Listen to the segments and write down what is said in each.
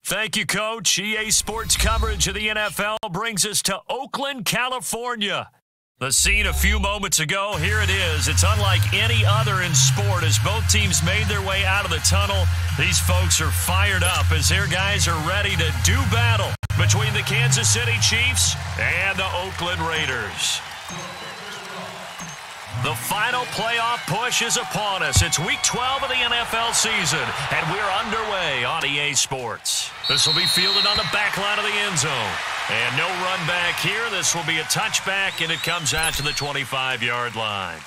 Thank you, Coach. EA Sports coverage of the NFL brings us to Oakland, California. The scene a few moments ago, here it is. It's unlike any other in sport as both teams made their way out of the tunnel. These folks are fired up as their guys are ready to do battle between the Kansas City Chiefs and the Oakland Raiders. The final playoff push is upon us. It's Week 12 of the NFL season, and we're underway on EA Sports. This will be fielded on the back line of the end zone. And no run back here. This will be a touchback, and it comes out to the 25-yard line.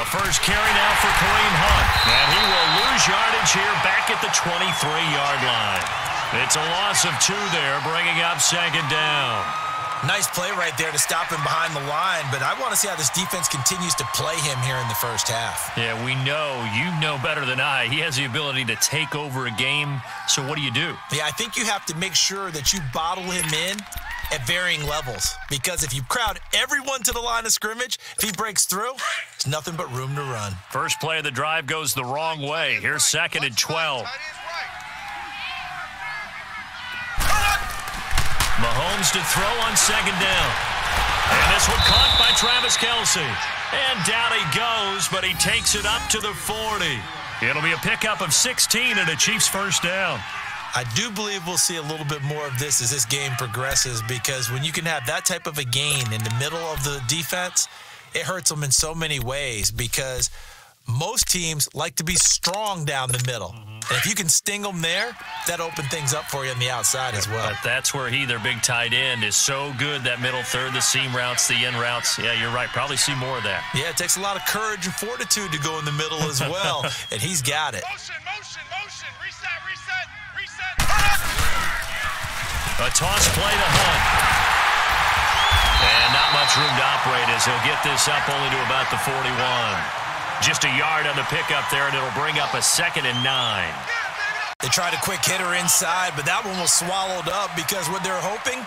First carry now for Kareem Hunt. And he will lose yardage here back at the 23-yard line. It's a loss of 2 there, bringing up second down. Nice play right there to stop him behind the line, but I want to see how this defense continues to play him here in the first half. Yeah, we know. You know better than I. He has the ability to take over a game, so what do you do? Yeah, I think you have to make sure that you bottle him in at varying levels, because if you crowd everyone to the line of scrimmage, if he breaks through, there's nothing but room to run. First play of the drive goes the wrong way. Here's second and 12. Mahomes to throw on second down. And this one caught by Travis Kelce. And down he goes, but he takes it up to the 40. It'll be a pickup of 16 and a Chiefs first down. I do believe we'll see a little bit more of this as this game progresses, because when you can have that type of a gain in the middle of the defense, it hurts them in so many ways, because most teams like to be strong down the middle. And if you can sting them there, that opens things up for you on the outside as well. But that's where their big tight end, is so good, that middle third, the seam routes, the in routes. Yeah, you're right. Probably see more of that. Yeah, it takes a lot of courage and fortitude to go in the middle as well, and he's got it. Motion. Reset. A toss play to Hunt. And not much room to operate as he'll get this up only to about the 41. Just a yard on the pickup there, and it'll bring up a 2nd and 9. They tried a quick hitter inside, but that one was swallowed up, because what they're hoping,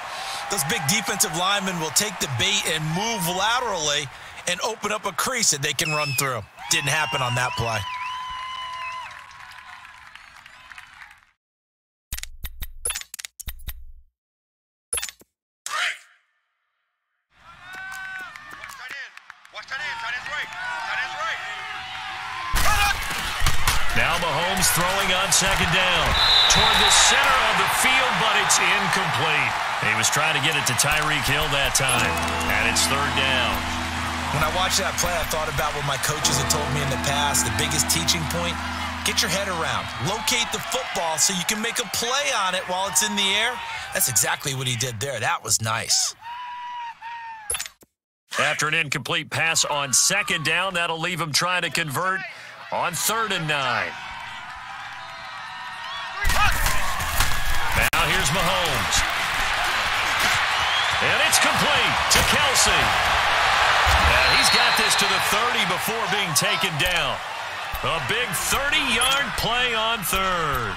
those big defensive linemen will take the bait and move laterally and open up a crease that they can run through. Didn't happen on that play. Now Mahomes throwing on second down. Toward the center of the field, but it's incomplete. He was trying to get it to Tyreek Hill that time, and it's third down. When I watched that play, I thought about what my coaches had told me in the past. The biggest teaching point, get your head around. Locate the football so you can make a play on it while it's in the air. That's exactly what he did there. That was nice. After an incomplete pass on second down, that'll leave him trying to convert on 3rd and 9. Now here's Mahomes. And it's complete to Kelsey. And he's got this to the 30 before being taken down. A big 30-yard play on 3rd.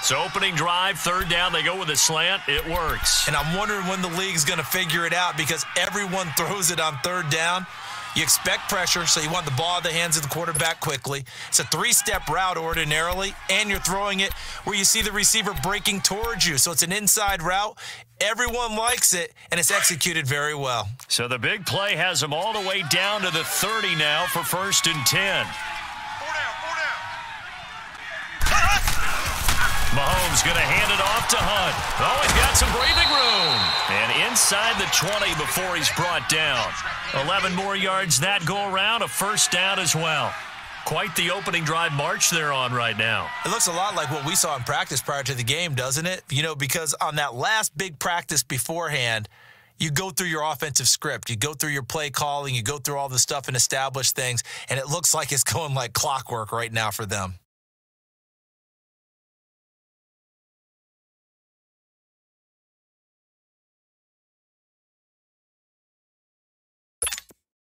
So opening drive, 3rd down, they go with a slant. It works. And I'm wondering when the league's going to figure it out because everyone throws it on 3rd down. You expect pressure, so you want the ball in the hands of the quarterback quickly. It's a 3-step route ordinarily, and you're throwing it where you see the receiver breaking towards you. So it's an inside route. Everyone likes it, and it's executed very well. So the big play has him all the way down to the 30 now for 1st and 10. Mahomes going to hand it off to Hunt. Oh, he's got some breathing room. And inside the 20 before he's brought down. 11 more yards that go around, a 1st down as well. Quite the opening drive march they're on right now. It looks a lot like what we saw in practice prior to the game, doesn't it? You know, because on that last big practice beforehand, you go through your offensive script. You go through your play calling. You go through all the stuff and establish things. And it looks like it's going like clockwork right now for them.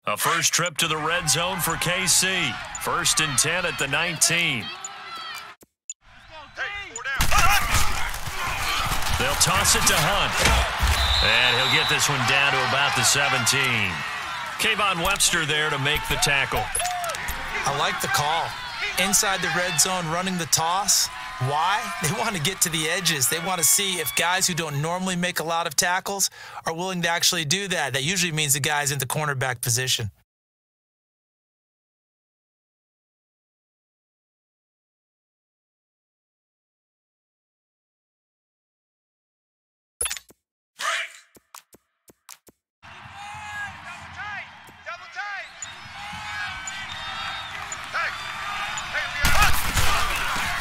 A first trip to the red zone for KC. 1st and 10 at the 19. They'll toss it to Hunt. And he'll get this one down to about the 17. Kayvon Webster there to make the tackle. I like the call. Inside the red zone, running the toss. Why? They want to get to the edges. They want to see if guys who don't normally make a lot of tackles are willing to actually do that. That usually means the guy's in the cornerback position.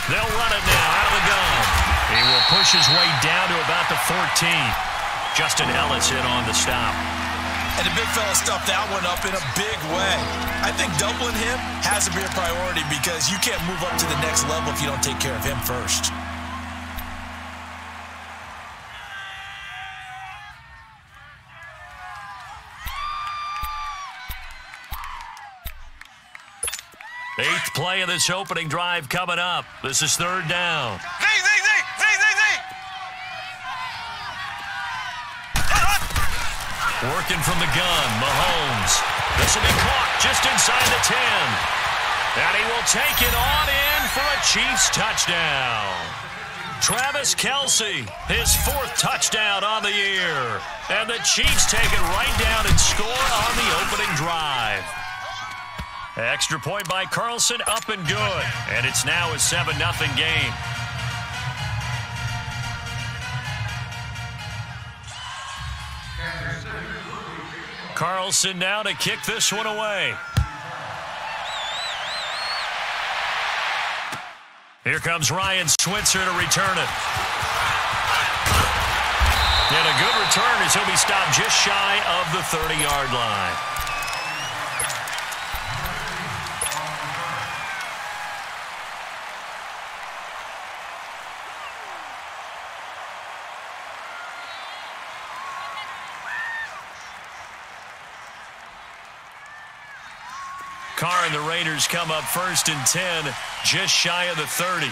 They'll run it now out of the gun. He will push his way down to about the 14. Justin Ellis in on the stop. And the big fella stuffed that one up in a big way. I think doubling him has to be a priority because you can't move up to the next level if you don't take care of him first. Eighth play of this opening drive coming up. This is 3rd down. Working from the gun, Mahomes. This will be caught just inside the 10. And he will take it on in for a Chiefs touchdown. Travis Kelce, his 4th touchdown on the year. And the Chiefs take it right down and score on the opening drive. Extra point by Carlson, up and good. And it's now a 7-0 game. Carlson now to kick this one away. Here comes Ryan Switzer to return it. And a good return as he'll be stopped just shy of the 30-yard line. Carr and the Raiders come up 1st and 10, just shy of the 30. 694.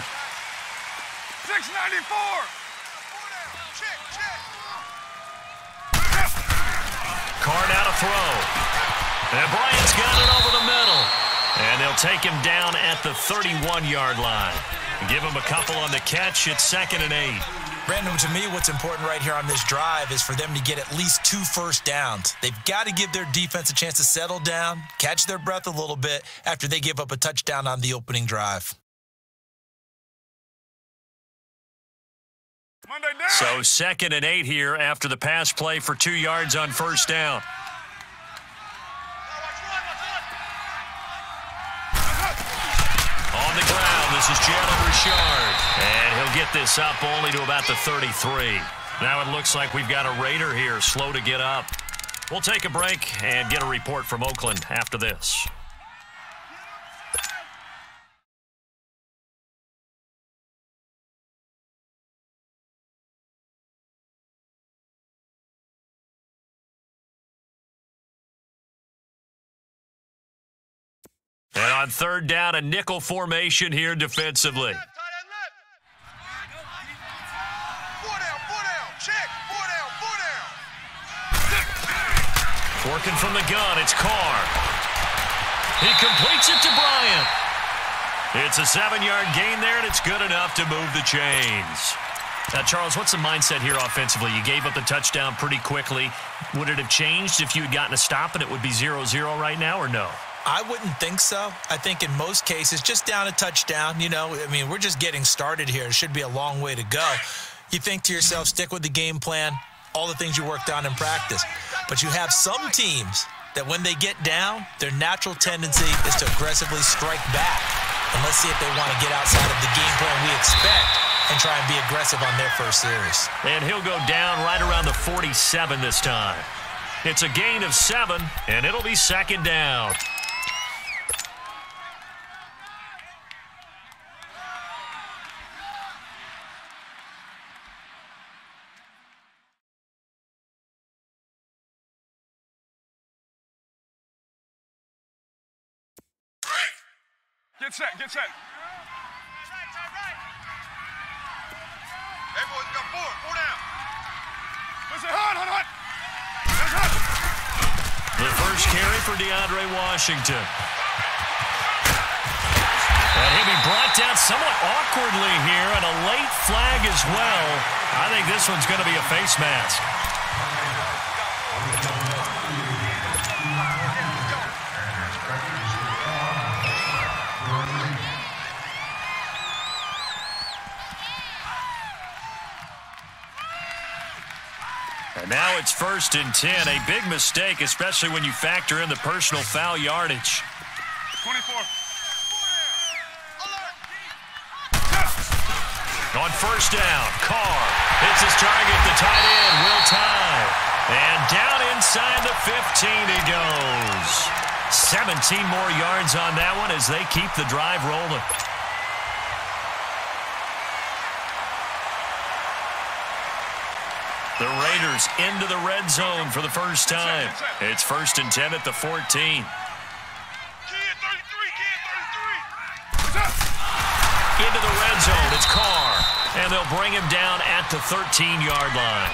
Carr now to throw. And Bryant's got it over the middle. And they'll take him down at the 31-yard line. Give him a couple on the catch. It's 2nd and 8. Brandon, to me, what's important right here on this drive is for them to get at least 2 first downs. They've got to give their defense a chance to settle down, catch their breath a little bit after they give up a touchdown on the opening drive. So 2nd and 8 here after the pass play for 2 yards on first down. On the ground, this is Jalen Richard. And he'll get this up only to about the 33. Now it looks like we've got a Raider here, slow to get up. We'll take a break and get a report from Oakland after this. And on 3rd down, a nickel formation here defensively. Working from the gun, it's Carr. He completes it to Bryant. It's a 7-yard gain there, and it's good enough to move the chains. Now, Charles, what's the mindset here offensively? You gave up the touchdown pretty quickly. Would it have changed if you had gotten a stop and it would be 0-0 right now, or no? I wouldn't think so. I think in most cases, just down a touchdown, we're just getting started here. It should be a long way to go. You think to yourself, stick with the game plan, all the things you worked on in practice. But you have some teams that when they get down, their natural tendency is to aggressively strike back. And let's see if they want to get outside of the game plan we expect and try and be aggressive on their first series. And he'll go down right around the 47 this time. It's a gain of 7, and it'll be 2nd down. Get set, get set. Hey, boys, got 4 down. Listen, hot. The first carry for DeAndre Washington. And he'll be brought down somewhat awkwardly here, and a late flag as well. I think this one's going to be a face mask. And now it's 1st and 10. A big mistake, especially when you factor in the personal foul yardage. 24. On first down, Carr hits his target, the tight end, Will Tye. And down inside the 15 he goes. 17 more yards on that one as they keep the drive rolling. The Raiders into the red zone for the first time. It's 1st and 10 at the 14. Into the red zone, it's Carr. And they'll bring him down at the 13-yard line.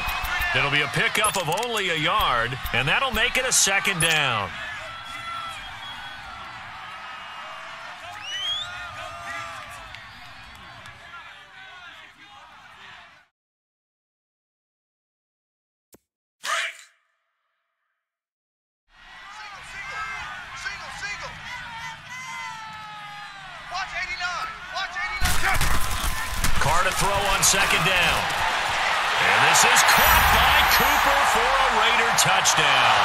It'll be a pickup of only a yard, and that'll make it a 2nd down. Carr to throw on 2nd down. And this is caught by Cooper for a Raider touchdown.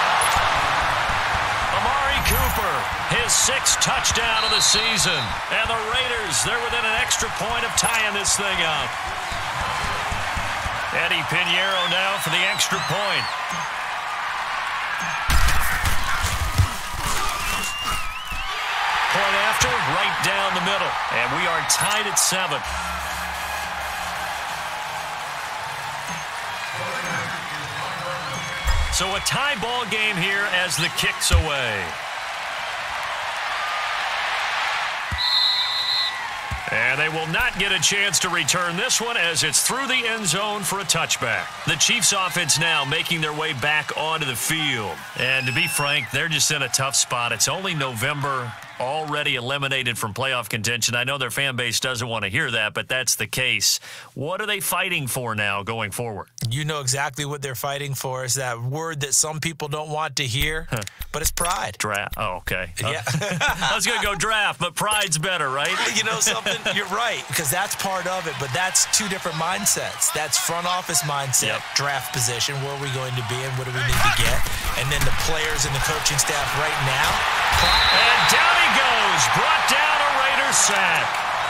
Amari Cooper, his 6th touchdown of the season. And the Raiders, they're within an extra point of tying this thing up. Eddie Pinheiro now for the extra point. Point after, right down the middle. And we are tied at 7. So a tie ball game here as the kick's away. And they will not get a chance to return this one as it's through the end zone for a touchback. The Chiefs offense now making their way back onto the field. And to be frank, they're just in a tough spot. It's only November. already eliminated from playoff contention. I know their fan base doesn't want to hear that, but that's the case. What are they fighting for now going forward? You know exactly what they're fighting for. Is that word that some people don't want to hear, but it's pride. Draft. Oh, okay. Yeah. I was going to go draft, but pride's better, right? You know something? You're right, because that's part of it, but that's two different mindsets. That's front office mindset, draft position, where are we going to be and what do we need to get? And then the players and the coaching staff right now. And down he goes, brought down a Raider sack.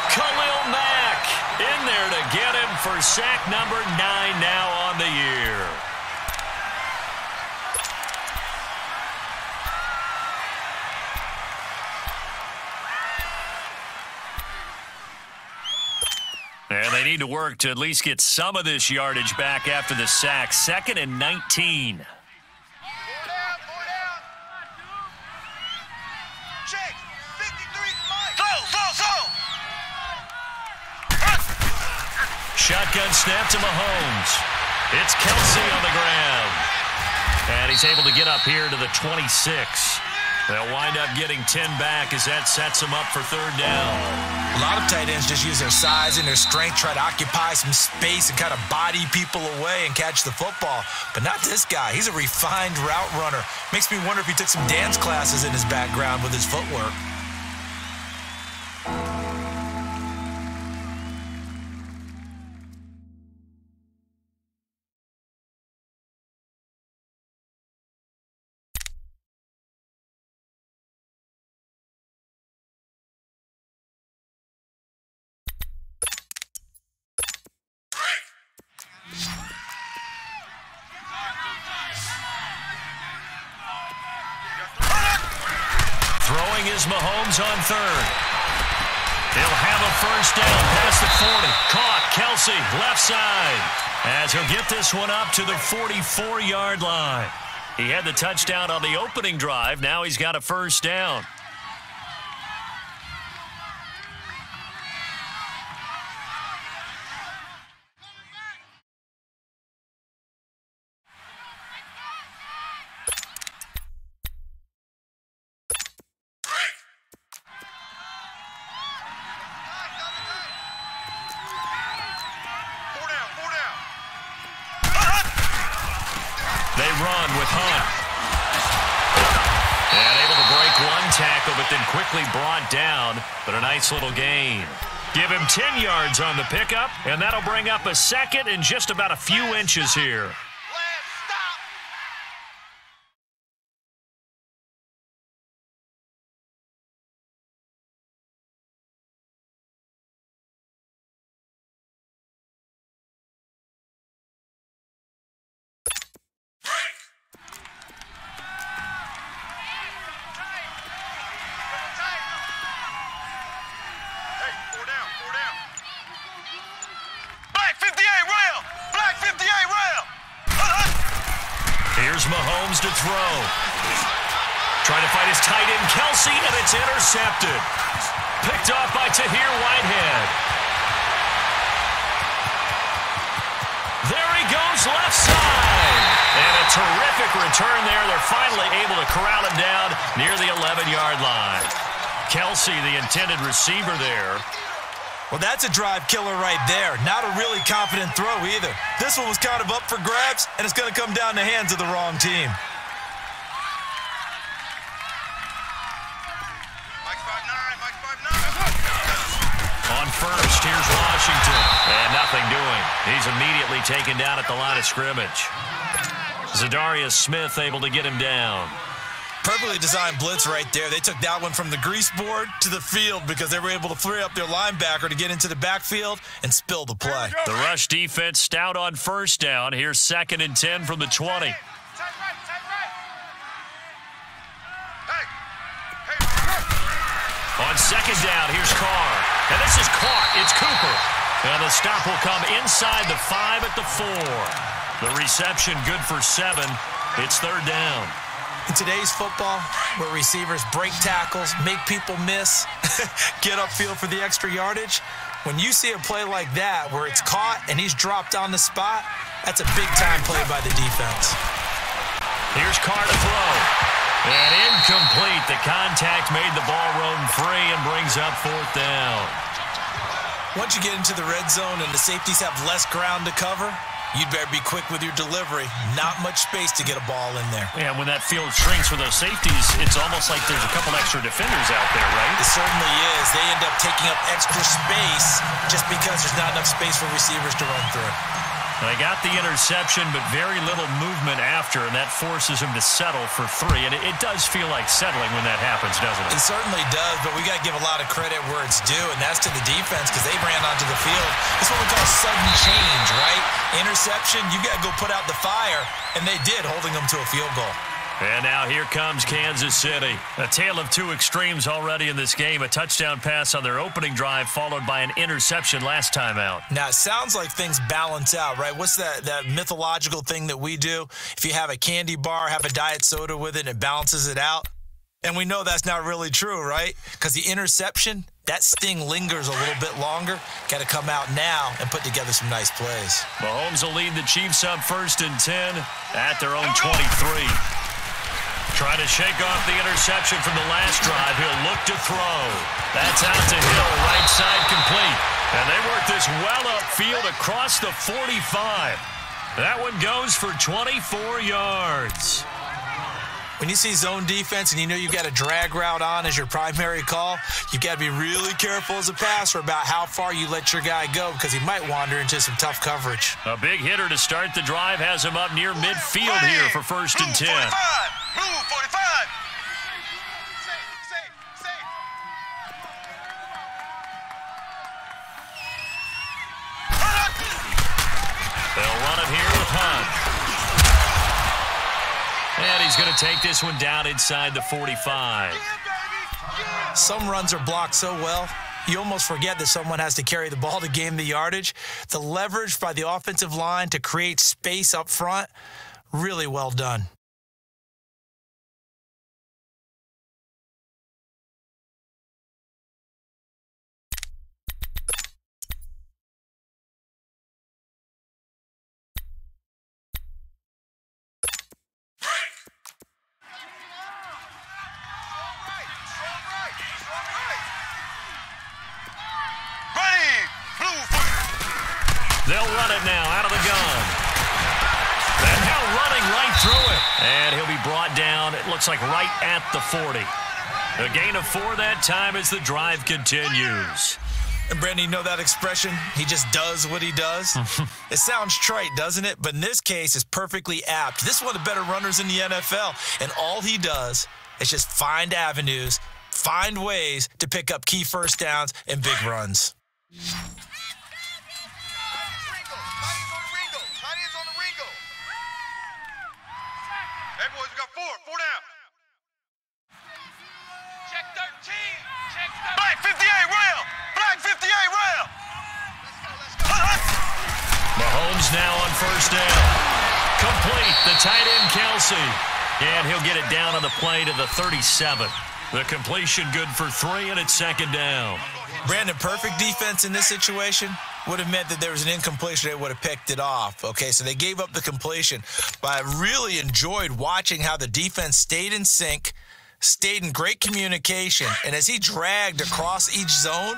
Khalil Mack in there to get him for sack number 9 now on the year. And they need to work to at least get some of this yardage back after the sack. 2nd and 19. Shotgun snap to Mahomes. It's Kelsey on the ground. And he's able to get up here to the 26. They'll wind up getting 10 back as that sets them up for 3rd down. A lot of tight ends just use their size and their strength, try to occupy some space and kind of body people away and catch the football. But not this guy. He's a refined route runner. Makes me wonder if he took some dance classes in his background with his footwork. Throwing is Mahomes on 3rd. He'll have a 1st down past the 40. Caught, Kelsey, left side. As he'll get this one up to the 44-yard line. He had the touchdown on the opening drive. Now he's got a 1st down. They run with Hunt. And able to break one tackle, but then quickly brought down. But a nice little gain. Give him 10 yards on the pickup, and that'll bring up a 2nd and just about a few inches here. Here's Mahomes to throw. Trying to find his tight end, Kelsey, and it's intercepted. Picked off by Tahir Whitehead. There he goes, left side. And a terrific return there. They're finally able to corral him down near the 11-yard line. Kelsey, the intended receiver there. Well, that's a drive killer right there. Not a really confident throw either. This one was kind of up for grabs, and it's going to come down the hands of the wrong team. On 1st, here's Washington. And nothing doing. He's immediately taken down at the line of scrimmage. Zadarius Smith able to get him down. Perfectly designed blitz right there. They took that one from the grease board to the field because they were able to free up their linebacker to get into the backfield and spill the play. The rush defense stout on 1st down. Here's 2nd and 10 from the 20. On 2nd down, here's Carr. And this is caught. It's Cooper. And the stop will come inside the 5 at the 4. The reception good for 7. It's 3rd down. In today's football, where receivers break tackles, make people miss, get upfield for the extra yardage, when you see a play like that where it's caught and he's dropped on the spot, that's a big-time play by the defense. Here's Carr to throw. And incomplete. The contact made the ball roam free and brings up 4th down. Once you get into the red zone and the safeties have less ground to cover, you'd better be quick with your delivery. Not much space to get a ball in there. Yeah, when that field shrinks for those safeties, it's almost like there's a couple extra defenders out there, right? It certainly is. They end up taking up extra space just because there's not enough space for receivers to run through. They got the interception, but very little movement after, and that forces him to settle for 3. And it does feel like settling when that happens, doesn't it? It certainly does, but we got to give a lot of credit where it's due, and that's to the defense because they ran onto the field. It's what we call sudden change, right? Interception, you got to go put out the fire, and they did, holding them to a field goal. And now here comes Kansas City. A tale of 2 extremes already in this game. A touchdown pass on their opening drive followed by an interception last time out. Now, it sounds like things balance out, right? What's that mythological thing that we do? If you have a candy bar, have a diet soda with it, and it balances it out. And we know that's not really true, right? Because the interception, that sting lingers a little bit longer. Got to come out now and put together some nice plays. Mahomes will lead the Chiefs up 1st and 10 at their own 23. Trying to shake off the interception from the last drive. He'll look to throw. That's out to Hill, right side complete. And they work this well upfield across the 45. That one goes for 24 yards. When you see zone defense and you know you've got a drag route on as your primary call, you've got to be really careful as a passer about how far you let your guy go because he might wander into some tough coverage. A big hitter to start the drive has him up near midfield here for 1st and 10. Move 45. They'll run it here with Hunt. And he's going to take this one down inside the 45. Some runs are blocked so well, you almost forget that someone has to carry the ball to gain the yardage. The leverage by the offensive line to create space up front, really well done. They'll run it now out of the gun. And now running right through it. And he'll be brought down, it looks like right at the 40. A gain of 4 that time as the drive continues. And Brandon, you know that expression? He just does what he does? It sounds trite, doesn't it? But in this case, it's perfectly apt. This is one of the better runners in the NFL. And all he does is just find avenues, find ways to pick up key first downs and big runs. Hey, boys, we got 4 down. Check 13. Check 13. Black 58 rail. Black 58 rail. Let's go. Mahomes now on 1st down. Complete. The tight end, Kelsey. And he'll get it down on the play to the 37. The completion good for 3, and it's 2nd down. Brandon, perfect defense in this situation would have meant that there was an incompletion. They would have picked it off. Okay, so they gave up the completion. But I really enjoyed watching how the defense stayed in sync, stayed in great communication. And as he dragged across each zone,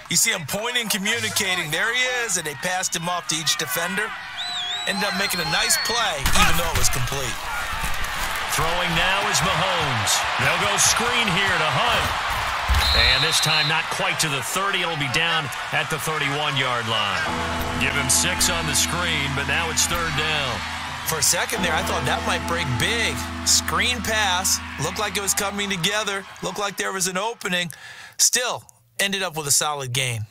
you see him pointing, communicating. There he is, and they passed him off to each defender. Ended up making a nice play, even though it was complete. Throwing now is Mahomes. They'll go screen here to Hunt. And this time not quite to the 30. It'll be down at the 31-yard line. Give him 6 on the screen, but now it's 3rd down. For a second there, I thought that might break big. Screen pass. Looked like it was coming together. Looked like there was an opening. Still, ended up with a solid gain.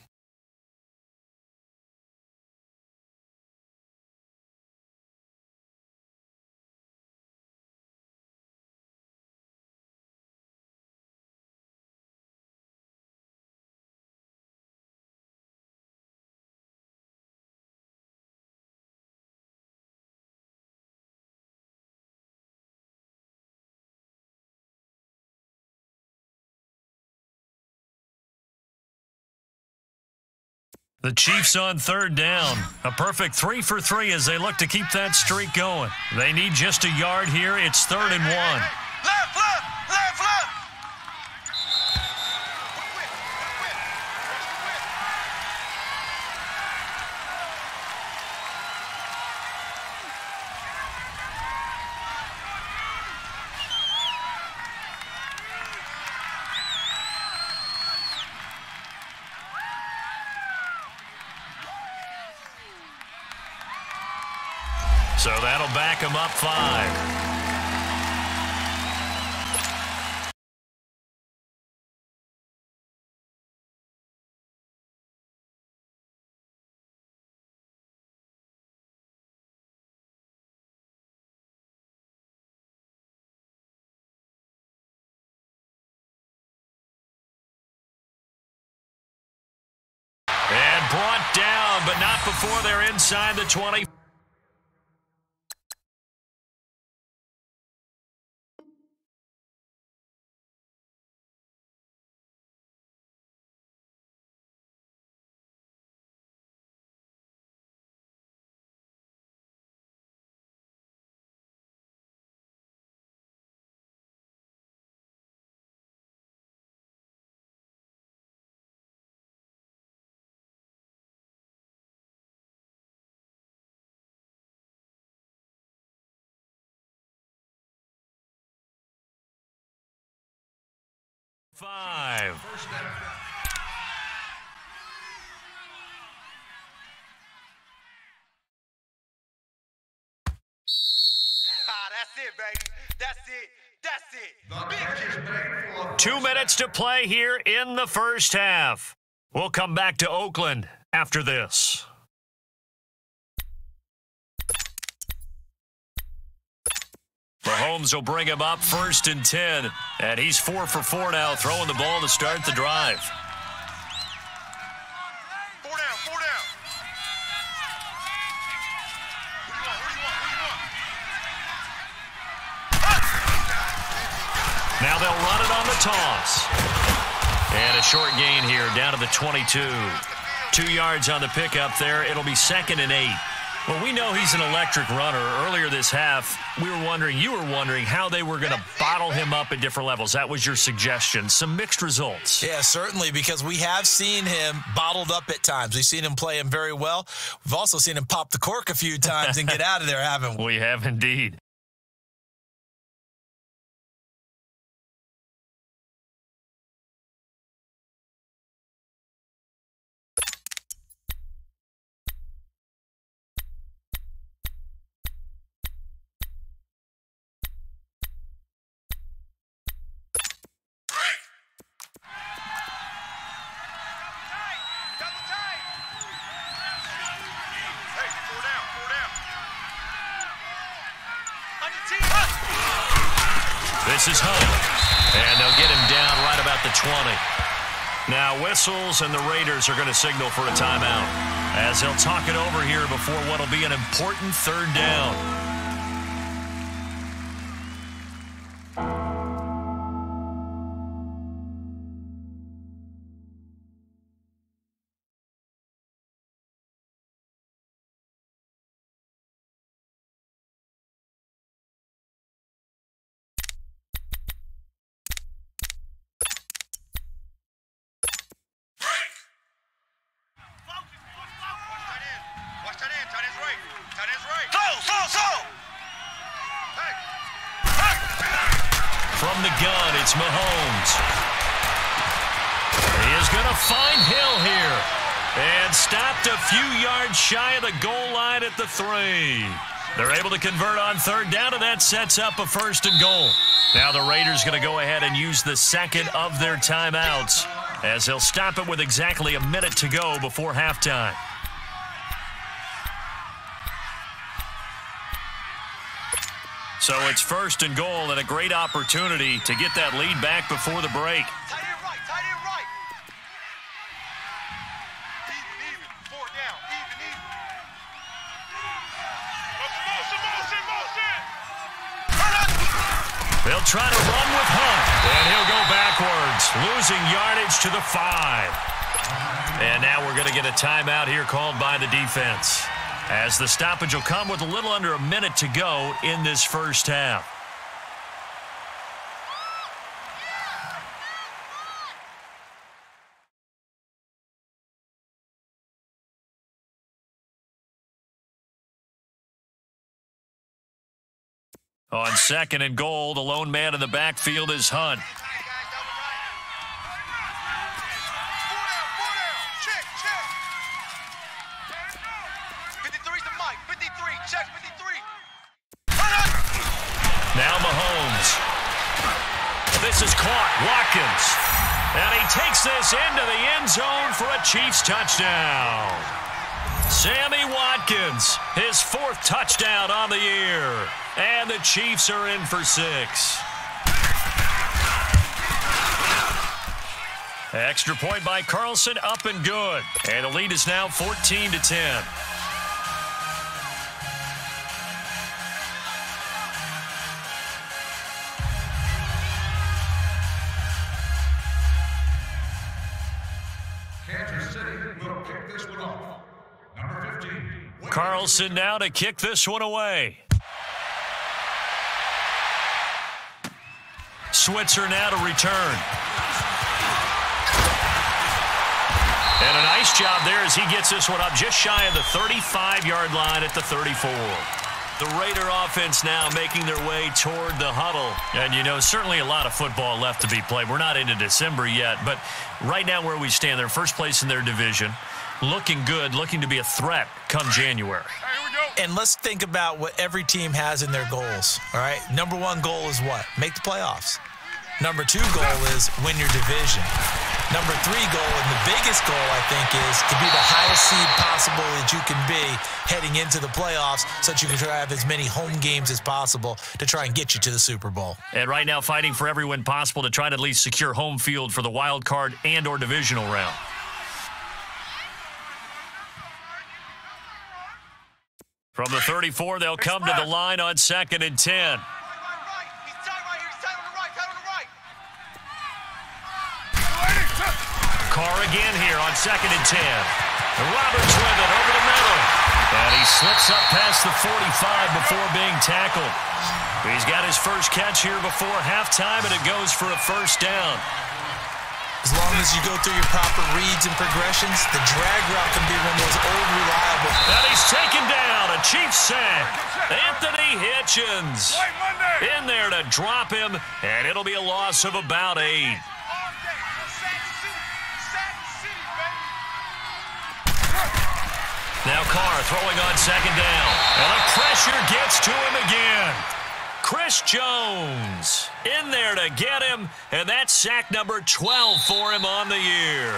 The Chiefs on 3rd down. A perfect 3 for 3 as they look to keep that streak going. They need just a yard here. It's 3rd and 1. Left. So that'll back him up 5. And brought down, but not before they're inside the 20. Five. That's it, baby. That's it. That's it. 2 minutes to play here in the first half. We'll come back to Oakland after this. Mahomes will bring him up 1st and 10. And he's 4 for 4 now, throwing the ball to start the drive. 4 down, 4 down. Who do you want? Now they'll run it on the toss. And a short gain here down to the 22. 2 yards on the pickup there. It'll be 2nd and 8. Well, we know he's an electric runner. Earlier this half, you were wondering how they were going to bottle him up at different levels. That was your suggestion. Some mixed results. Yeah, certainly, because we have seen him bottled up at times. We've seen him play him very well. We've also seen him pop the cork a few times and get out of there, haven't we? We have indeed. This is Hunt, and they'll get him down right about the 20. Now whistles, and the Raiders are going to signal for a timeout as they'll talk it over here before what will be an important 3rd down. From the gun, it's Mahomes. He is going to find Hill here. And stopped a few yards shy of the goal line at the 3. They're able to convert on 3rd down, and that sets up a 1st and goal. Now the Raiders going to go ahead and use the 2nd of their timeouts as they'll stop it with exactly a minute to go before halftime. So it's 1st and goal, and a great opportunity to get that lead back before the break. Tight end right, tight end right. Even. 4 down, even. Motion. They'll try to run with Hunt, and he'll go backwards, losing yardage to the 5. And now we're going to get a timeout here called by the defense, as the stoppage will come with a little under a minute to go in this first half. On 2nd and goal, the lone man in the backfield is Hunt. Check 53. this is caught. Watkins. And he takes this into the end zone for a Chiefs touchdown. Sammy Watkins, his 4th touchdown on the year. And the Chiefs are in for 6. Extra point by Carlson, up and good. And the lead is now 14-10. Kansas City will kick this one off. Number 15. Carlson now to kick this one away. Switzer now to return. And a nice job there as he gets this one up just shy of the 35-yard line at the 34. The Raider offense now making their way toward the huddle. And, you know, certainly a lot of football left to be played. We're not into December yet, but right now where we stand, they're first place in their division. Looking good, looking to be a threat come January. And let's think about what every team has in their goals, all right? Number 1 goal is what? Make the playoffs. Number 2 goal is win your division. Number 3 goal, and the biggest goal, I think, is to be the highest seed possible that you can be heading into the playoffs so that you can try to have as many home games as possible to try and get you to the Super Bowl. And right now fighting for every win possible to try to at least secure home field for the wild card and or divisional round. From the 34, they'll come to the line on 2nd and 10. Carr again here on 2nd and 10. And Roberts with it over the middle. And he slips up past the 45 before being tackled. He's got his first catch here before halftime, and it goes for a first down. As long as you go through your proper reads and progressions, the drag route can be one of those old reliable. And he's taken down. A Chiefs sack. Anthony Hitchens in there to drop him, and it'll be a loss of about 8. Now Carr throwing on 2nd down. And the pressure gets to him again. Chris Jones in there to get him, and that's sack number 12 for him on the year.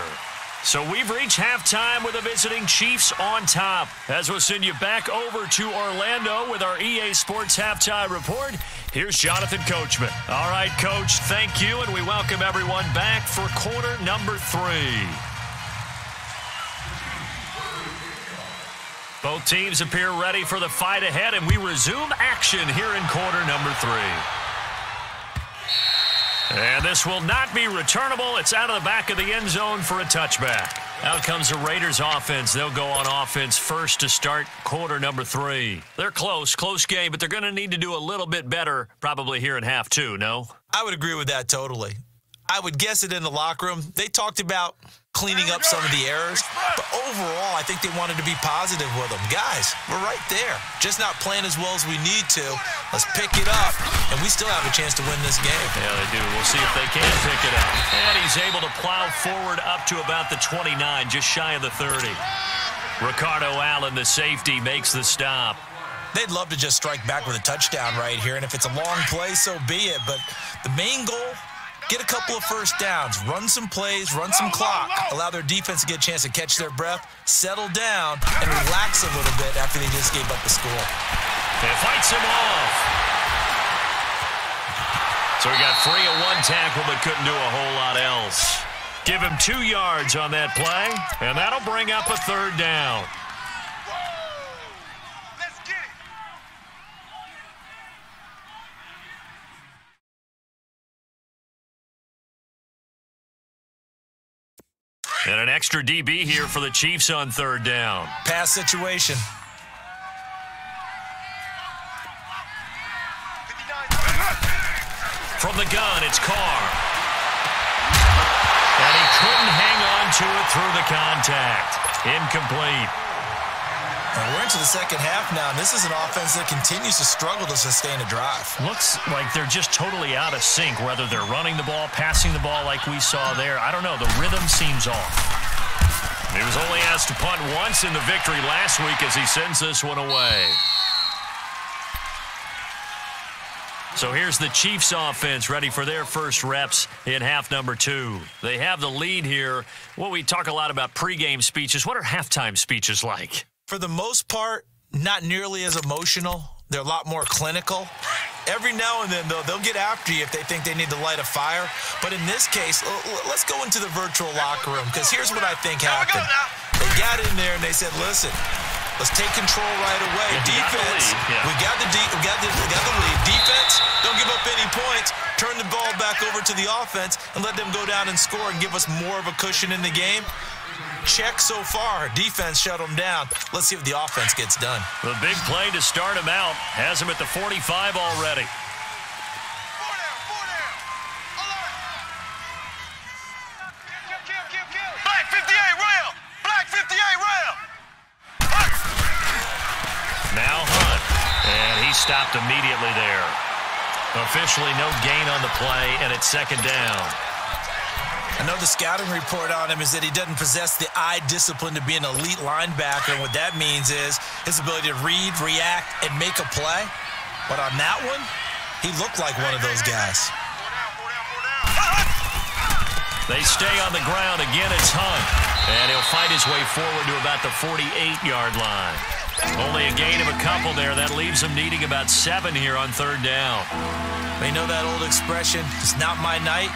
So we've reached halftime with the visiting Chiefs on top. As we'll send you back over to Orlando with our EA Sports Halftime Report, here's Jonathan Coachman. All right, Coach, thank you, and we welcome everyone back for quarter number 3. Both teams appear ready for the fight ahead, and we resume action here in quarter number 3. And this will not be returnable. It's out of the back of the end zone for a touchback. Out comes the Raiders offense. They'll go on offense first to start quarter number 3. They're close game, but they're going to need to do a little bit better probably here in half 2, no? I would agree with that totally. I would guess it in the locker room. They talked about cleaning up some of the errors, but overall, I think they wanted to be positive with them. Guys, we're right there. Just not playing as well as we need to. Let's pick it up, and we still have a chance to win this game. Yeah, they do. We'll see if they can pick it up. And he's able to plow forward up to about the 29, just shy of the 30. Ricardo Allen, the safety, makes the stop. They'd love to just strike back with a touchdown right here, and if it's a long play, so be it. But the main goal, get a couple of first downs, run some plays, run some clock, allow their defense to get a chance to catch their breath, settle down, and relax a little bit after they just gave up the score. It fights him off. So he got free of 1 tackle but couldn't do a whole lot else. Give him 2 yards on that play, and that'll bring up a 3rd down. And an extra DB here for the Chiefs on 3rd down. Pass situation. From the gun, it's Carr. And he couldn't hang on to it through the contact. Incomplete. And we're into the second half now, and this is an offense that continues to struggle to sustain a drive. Looks like they're just totally out of sync, whether they're running the ball, passing the ball like we saw there. I don't know. The rhythm seems off. He was only asked to punt once in the victory last week as he sends this one away. So here's the Chiefs offense ready for their first reps in half number 2. They have the lead here. Well, we talk a lot about pregame speeches. What are halftime speeches like? For the most part, not nearly as emotional. They're a lot more clinical. Every now and then, though, they'll get after you if they think they need to light a fire. But in this case, let's go into the virtual locker room, because here's what I think happened. They got in there and they said, listen, let's take control right away. Defense, we got the lead. Defense, don't give up any points. Turn the ball back over to the offense and let them go down and score and give us more of a cushion in the game. Check so far. Defense shut them down. Let's see if the offense gets done. The big play to start him out has him at the 45 already. Black 58 rail. Black 58 rail. Now Hunt, and he stopped immediately there. Officially no gain on the play, and it's second down. I know the scouting report on him is that he doesn't possess the eye discipline to be an elite linebacker, and what that means is his ability to read, react, and make a play. But on that one, he looked like one of those guys. They stay on the ground. Again, it's Hunt, and he'll fight his way forward to about the 48-yard line. Only a gain of a couple there. That leaves him needing about 7 here on third down. You know that old expression, it's not my night?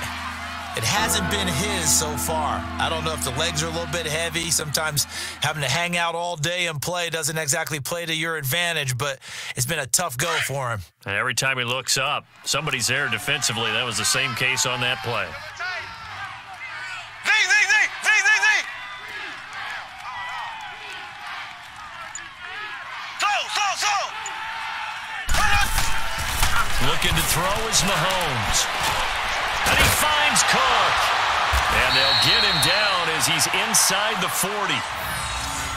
It hasn't been his so far. I don't know if the legs are a little bit heavy. Sometimes having to hang out all day and play doesn't exactly play to your advantage, but it's been a tough go for him. And every time he looks up, somebody's there defensively. That was the same case on that play. Looking to throw is Mahomes. And he finds Cook. And they'll get him down as he's inside the 40.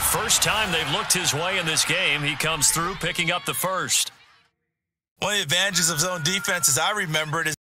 First time they've looked his way in this game. He comes through picking up the first. One of the advantages of zone defense, as I remember it, is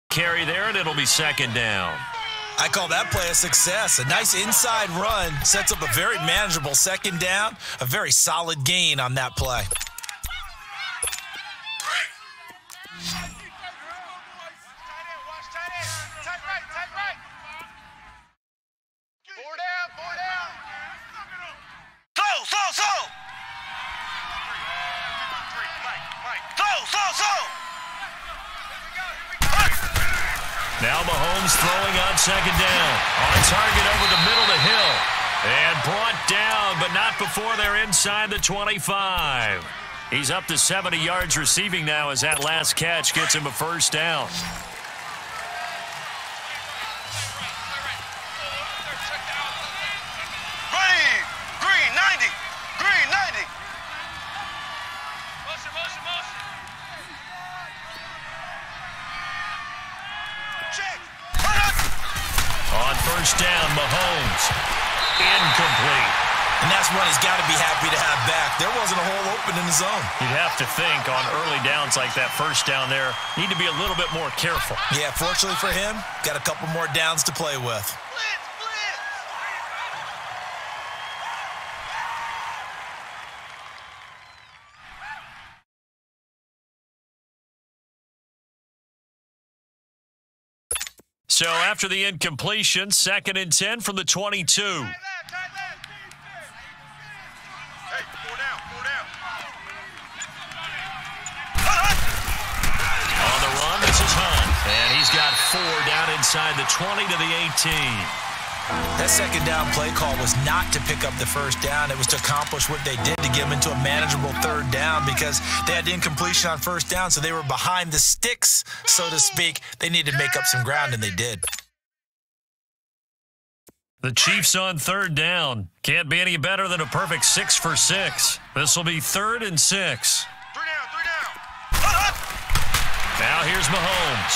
carry there, and it'll be second down. I call that play a success. A nice inside run sets up a very manageable second down, a very solid gain on that play. Now Mahomes throwing on second down. On target over the middle to Hill. And brought down, but not before they're inside the 25. He's up to 70 yards receiving now as that last catch gets him a first down. Green 90. Green 90. On first down, Mahomes. Incomplete. And that's one he's got to be happy to have back. There wasn't a hole open in the zone. You'd have to think on early downs like that first down there, need to be a little bit more careful. Yeah, fortunately for him, got a couple more downs to play with. So after the incompletion, 2nd and 10 from the 22. Hey, 4 down. On the run, this is Hunt. And he's got 4 down inside the 20 to the 18. That second down play call was not to pick up the first down. It was to accomplish what they did to get them into a manageable third down because they had the incompletion on first down, so they were behind the sticks, so to speak. They needed to make up some ground, and they did. The Chiefs on third down. Can't be any better than a perfect 6 for 6. This will be 3rd and 6. 3 down. Now here's Mahomes.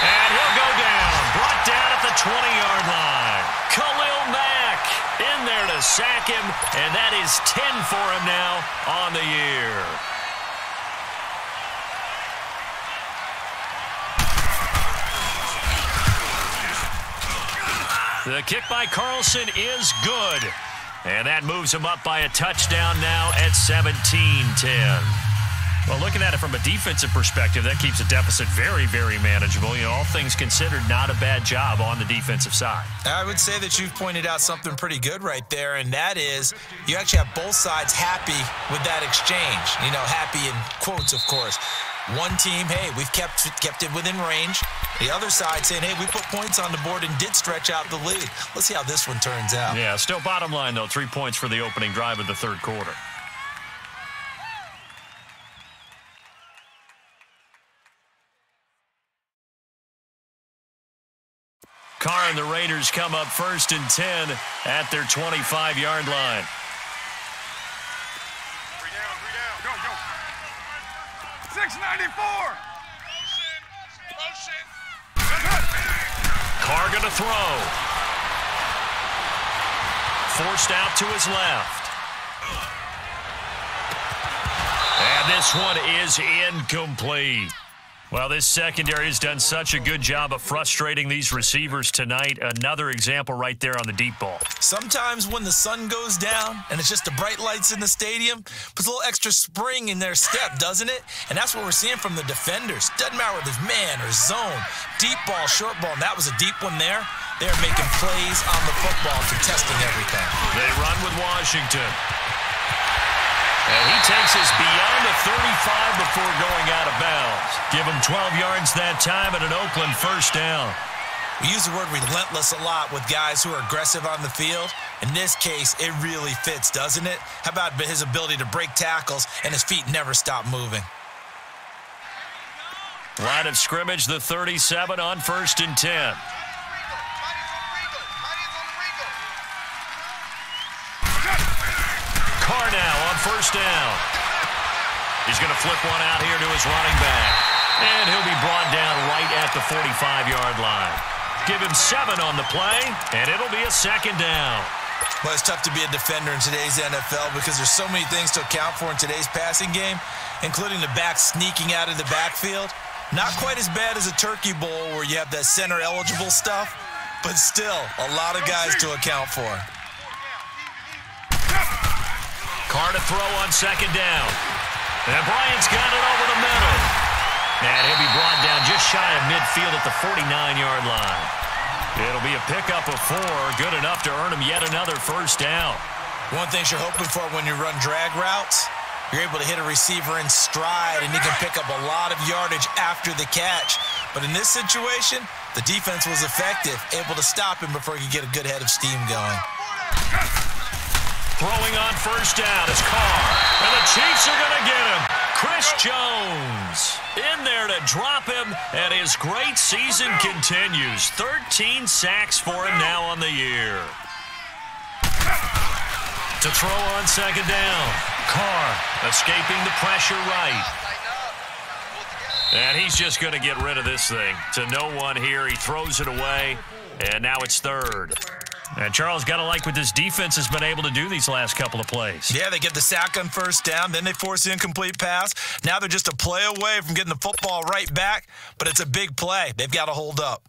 And he'll go down. Brought down at the 20-yard line. Khalil Mack in there to sack him, and that is 10 for him now on the year. The kick by Carlson is good. And that moves him up by a touchdown now at 17-10. Well, looking at it from a defensive perspective, that keeps a deficit very, very manageable. You know, all things considered, not a bad job on the defensive side. I would say that you've pointed out something pretty good right there, and that is you actually have both sides happy with that exchange. You know, happy in quotes, of course. One team, hey, we've kept it within range. The other side saying, hey, we put points on the board and did stretch out the lead. Let's see how this one turns out. Yeah, still bottom line, though, 3 points for the opening drive of the third quarter. Carr and the Raiders come up 1st and 10 at their 25-yard line. 3 down. Go. 694. Motion. Carr going to throw. Forced out to his left. And this one is incomplete. Well, this secondary has done such a good job of frustrating these receivers tonight. Another example right there on the deep ball. Sometimes when the sun goes down and it's just the bright lights in the stadium, puts a little extra spring in their step, doesn't it? And that's what we're seeing from the defenders. Doesn't matter whether it's man or zone, deep ball, short ball, and that was a deep one there. They're making plays on the football, contesting everything. They run with Washington. And he takes us beyond the 35 before going out of bounds. Give him 12 yards that time and an Oakland first down. We use the word relentless a lot with guys who are aggressive on the field. In this case, it really fits, doesn't it? How about his ability to break tackles and his feet never stop moving? Line of scrimmage, the 37 on 1st and 10. Carr now on 1st down. He's going to flip one out here to his running back. And he'll be brought down right at the 45-yard line. Give him 7 on the play, and it'll be a 2nd down. Well, it's tough to be a defender in today's NFL because there's so many things to account for in today's passing game, including the back sneaking out of the backfield. Not quite as bad as a turkey bowl where you have that center-eligible stuff, but still a lot of guys to account for. Carr to throw on 2nd down. And Bryant's got it over the middle. And he'll be brought down just shy of midfield at the 49-yard line. It'll be a pickup of 4, good enough to earn him yet another first down. One thing you're hoping for when you run drag routes, you're able to hit a receiver in stride, and you can pick up a lot of yardage after the catch. But in this situation, the defense was effective, able to stop him before he could get a good head of steam going. Throwing on 1st down is Carr. And the Chiefs are going to get him. Chris Jones in there to drop him, and his great season continues. 13 sacks for him now on the year. To throw on 2nd down. Carr escaping the pressure right. And he's just going to get rid of this thing. To no one here. He throws it away, and now it's 3rd. And Charles, got to like what this defense has been able to do these last couple of plays. Yeah, they get the sack on 1st down, then they force the incomplete pass. Now they're just a play away from getting the football right back, but it's a big play. They've got to hold up.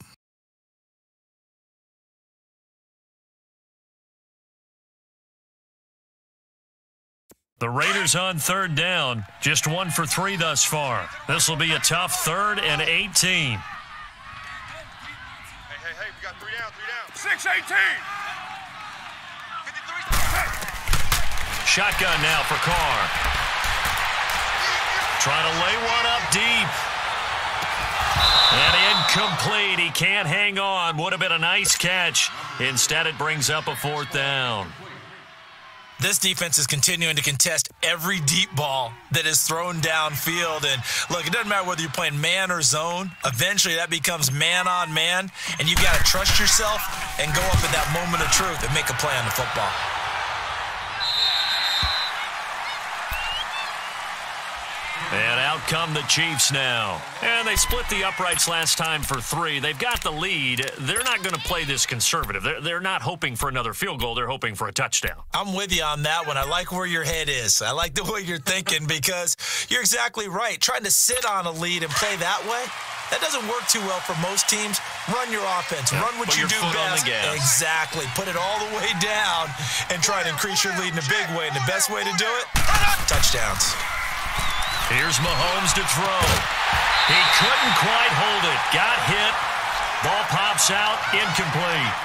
The Raiders on 3rd down, just 1 for 3 thus far. This will be a tough 3rd and 18. Hey, we got 3 down. 6-18. Shotgun now for Carr. Trying to lay one up deep. And incomplete. He can't hang on. Would have been a nice catch. Instead, it brings up a 4th down. This defense is continuing to contest every deep ball that is thrown downfield. And look, it doesn't matter whether you're playing man or zone. Eventually that becomes man on man, and you've got to trust yourself and go up at that moment of truth and make a play on the football. And out come the Chiefs now. And they split the uprights last time for 3. They've got the lead. They're not going to play this conservative. They're not hoping for another field goal. They're hoping for a touchdown. I'm with you on that one. I like where your head is. I like the way you're thinking because you're exactly right. Trying to sit on a lead and play that way, that doesn't work too well for most teams. Run your offense. Run what you do best. Exactly. Put it all the way down and try to increase your lead in a big way. And the best way to do it, touchdowns. Here's Mahomes to throw. He couldn't quite hold it. Got hit. Ball pops out. Incomplete.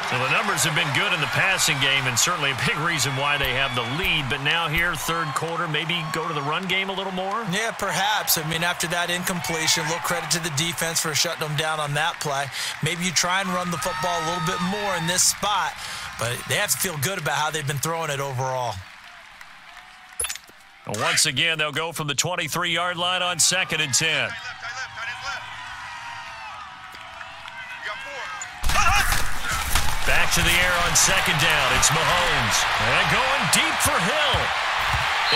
So the numbers have been good in the passing game and certainly a big reason why they have the lead. But now here, third quarter, maybe go to the run game a little more? Yeah, perhaps. I mean, after that incompletion, a little credit to the defense for shutting them down on that play. Maybe you try and run the football a little bit more in this spot. But they have to feel good about how they've been throwing it overall. Once again, they'll go from the 23-yard line on 2nd and 10. Back to the air on 2nd down. It's Mahomes. And going deep for Hill.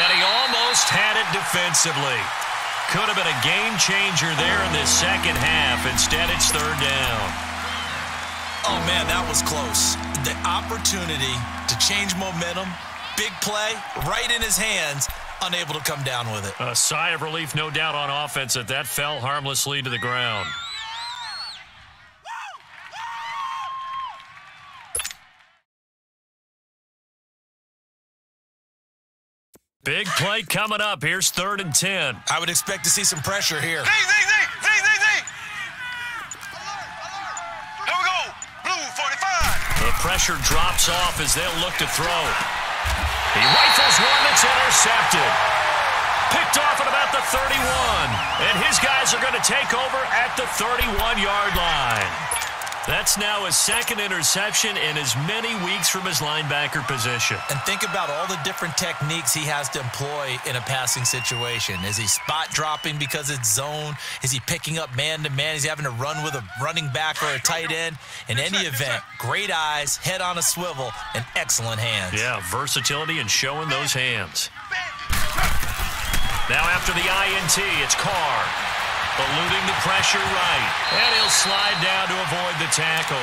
And he almost had it defensively. Could have been a game changer there in this second half. Instead, it's 3rd down. Oh, man, that was close. The opportunity to change momentum, big play, right in his hands, unable to come down with it. A sigh of relief, no doubt, on offense that fell harmlessly to the ground. Big play coming up. Here's 3rd and 10. I would expect to see some pressure here. Z. Here we go. Blue 45. The pressure drops off as they'll look to throw. He rifles one that's intercepted. Picked off at about the 31. And his guys are going to take over at the 31-yard line. That's now his 2nd interception in as many weeks from his linebacker position. And think about all the different techniques he has to employ in a passing situation. Is he spot dropping because it's zone? Is he picking up man-to-man? Is he having to run with a running back or a tight end? In any event, great eyes, head on a swivel, and excellent hands. Yeah, versatility and showing those hands. Now after the INT, it's Carr. Eluding the pressure right. And he'll slide down to avoid the tackle.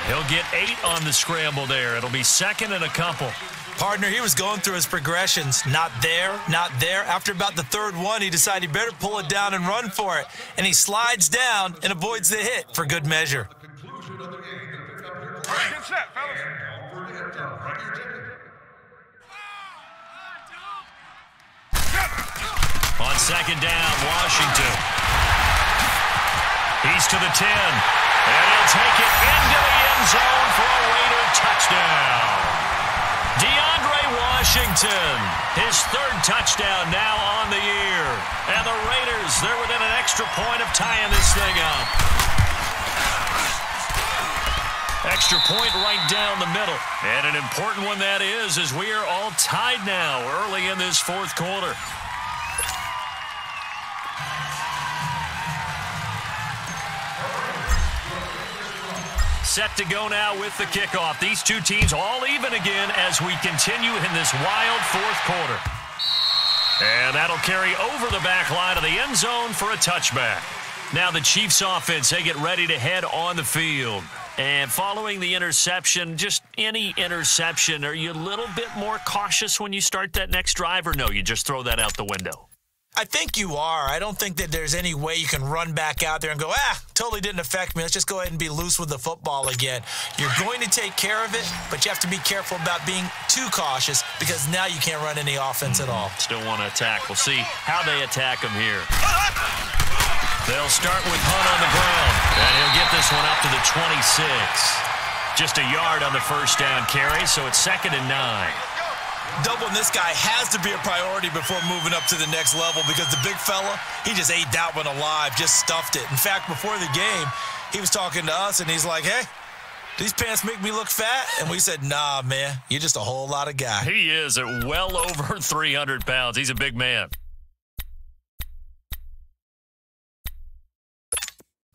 He'll get 8 on the scramble there. It'll be 2nd and a couple. Partner, he was going through his progressions. Not there, not there. After about the 3rd one, he decided he better pull it down and run for it. And he slides down and avoids the hit for good measure. Get set, fellas. On 2nd down, Washington. He's to the 10. And he'll take it into the end zone for a Raider touchdown. DeAndre Washington, his 3rd touchdown now on the year. And the Raiders, they're within an extra point of tying this thing up. Extra point right down the middle. And an important one that is, as we are all tied now early in this 4th quarter. Set to go now with the kickoff. These two teams all even again as we continue in this wild 4th quarter. And that'll carry over the back line of the end zone for a touchback. Now the Chiefs offense, they get ready to head on the field. And following the interception, just any interception, are you a little bit more cautious when you start that next drive, or no, you just throw that out the window? I think you are. I don't think that there's any way you can run back out there and go, totally didn't affect me. Let's just go ahead and be loose with the football again. You're going to take care of it, but you have to be careful about being too cautious because now you can't run any offense at all. Still want to attack. We'll see how they attack them here. They'll start with Hunt on the ground, and he'll get this one up to the 26. Just a yard on the 1st down carry, so it's 2nd and 9. Doubling this guy has to be a priority before moving up to the next level because the big fella, he just ate that one alive, just stuffed it. In fact, before the game, he was talking to us, and he's like, hey, these pants make me look fat? And we said, nah, man, you're just a whole lot of guy. He is at well over 300 pounds. He's a big man.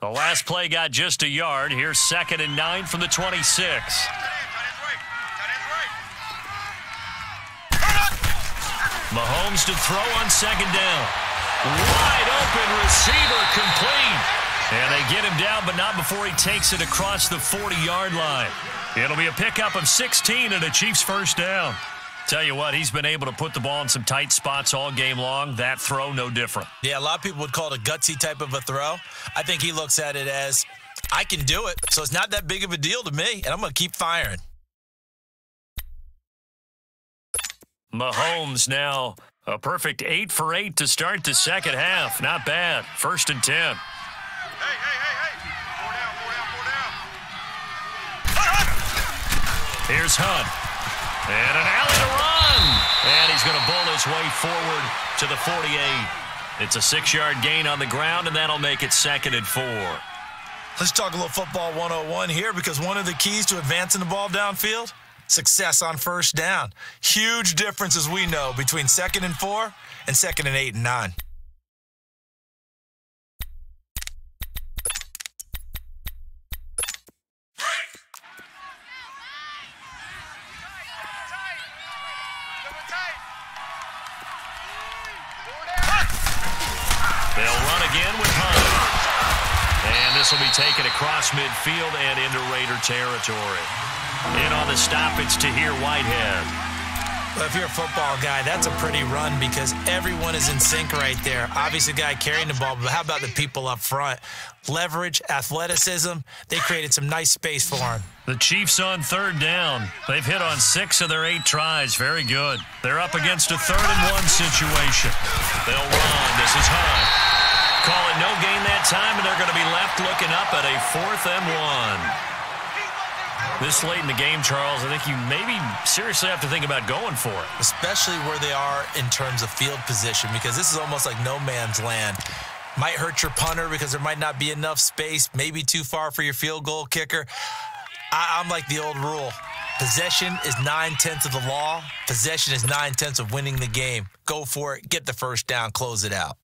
The last play got just a yard. Here's 2nd and 9 from the 26. Mahomes to throw on 2nd down. Wide open receiver complete. And they get him down, but not before he takes it across the 40-yard line. It'll be a pickup of 16 and a Chiefs first down. Tell you what, he's been able to put the ball in some tight spots all game long. That throw, no different. Yeah, a lot of people would call it a gutsy type of a throw. I think he looks at it as, I can do it, so it's not that big of a deal to me, and I'm going to keep firing. Mahomes now a perfect 8 for 8 to start the second half. Not bad. 1st and 10. Hey. 4 down. Here's Hunt. And an alley to run. And he's going to bowl his way forward to the 48. It's a 6-yard gain on the ground, and that'll make it 2nd and 4. Let's talk a little football 101 here, because one of the keys to advancing the ball downfield, success on first down. Huge difference, as we know, between 2nd and 4 and 2nd and 8 and 9. They'll run again with Hunt. And this will be taken across midfield and into Raider territory. In on the stop, it's Tahir Whitehead. Well, if you're a football guy, that's a pretty run, because everyone is in sync right there. Obviously, the guy carrying the ball, but how about the people up front? Leverage, athleticism, they created some nice space for him. The Chiefs on 3rd down. They've hit on 6 of their 8 tries. Very good. They're up against a 3rd and 1 situation. They'll run. This is Hunt. Call it no gain that time, and they're going to be left looking up at a 4th and 1. This late in the game, Charles, I think you maybe seriously have to think about going for it. Especially where they are in terms of field position, because this is almost like no man's land. Might hurt your punter because there might not be enough space, maybe too far for your field goal kicker. I'm like the old rule. Possession is 9/10 of the law. Possession is 9/10 of winning the game. Go for it. Get the first down. Close it out.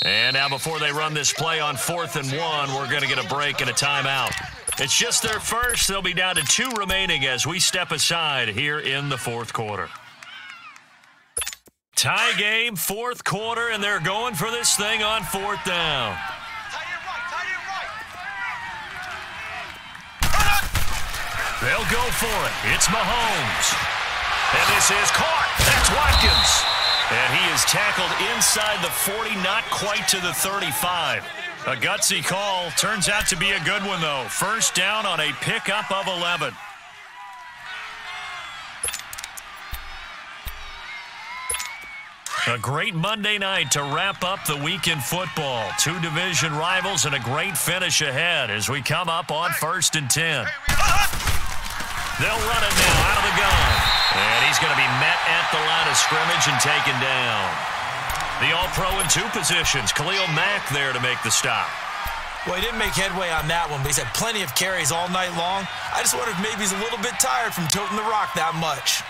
And now before they run this play on 4th and 1, we're going to get a break and a timeout. It's just their first. They'll be down to 2 remaining as we step aside here in the 4th quarter. Tie game, 4th quarter, and they're going for this thing on 4th down. They'll go for it. It's Mahomes. And this is caught. That's Watkins. And he is tackled inside the 40, not quite to the 35. A gutsy call. Turns out to be a good one, though. First down on a pickup of 11. A great Monday night to wrap up the week in football. 2 division rivals and a great finish ahead as we come up on 1st and 10. They'll run it now out of the gun. And he's going to be met at the line of scrimmage and taken down. The All-Pro in 2 positions. Khalil Mack there to make the stop. Well, he didn't make headway on that one, but he's had plenty of carries all night long. I just wonder if maybe he's a little bit tired from toting the rock that much.